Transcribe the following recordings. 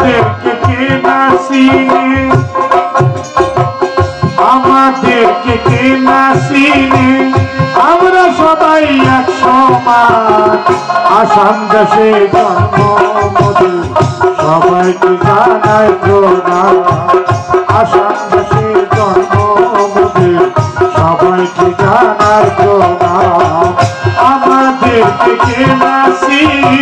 আমাদেরকে কে না চিনে, আমাদেরকে কে না চিনে, আমরা সবাই এক সমান। আসাম দেশে জন্ম মোদের, সবাইকে জানাই প্রণাম। আসাম দেশে জন্ম মোদের, সবাইকে জানাই প্রণাম। আমাদেরকে কে না চিনে।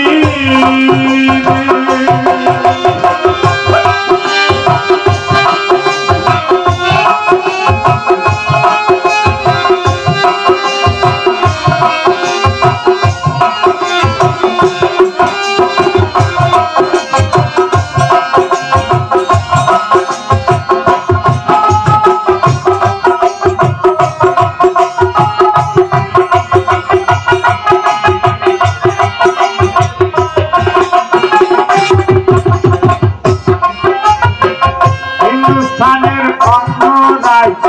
হিন্দুস্তানের অন্য রাজ্য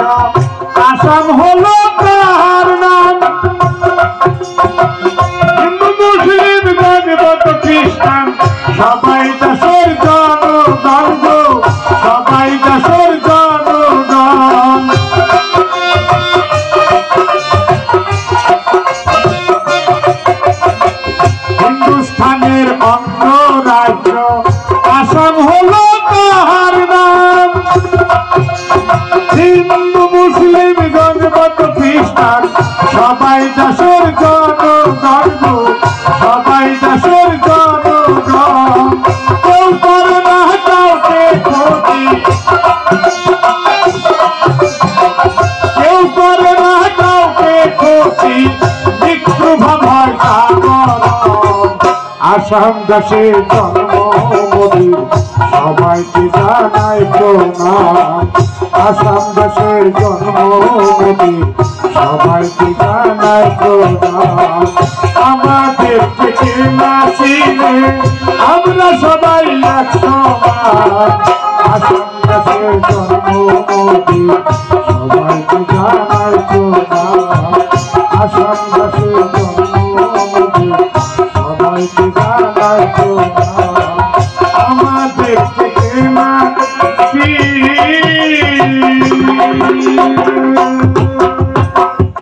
আসাম হলো তার নাম। হিন্দু মুসলিম বৌদ্ধ খ্রিস্টান সবাই দেশের জনগণ গো, সবাই দেশের জনগণ। হিন্দুস্তানের অন্য রাজ্য আসাম হলো তার নাম। হিন্দু মুসলিম বৌদ্ধ খ্রিস্টান সবাই দেশের জনগণ গো, সবাই দেশের জনগণ। কেউ করে না কাউকে ক্ষতি, কেউ করে না কাউকে ক্ষতি, মৃত্যু ভয় সাগর। আসাম দেশে জন্ম মোদের, সবাইকে জানাই প্রণাম। আসাম দেশের জন্ম মোদের, সবাইকে জানাই প্রণাম। আমাদেরকে কে না চিনে, আমরা সবাই এক সমান। আসাম দেশের জন্ম মোদের, সবাইকে জানাই প্রণাম। আসাম দেশের জন্ম মোদের, সবাইকে জানাই প্রণাম। আমাদেরকে কে না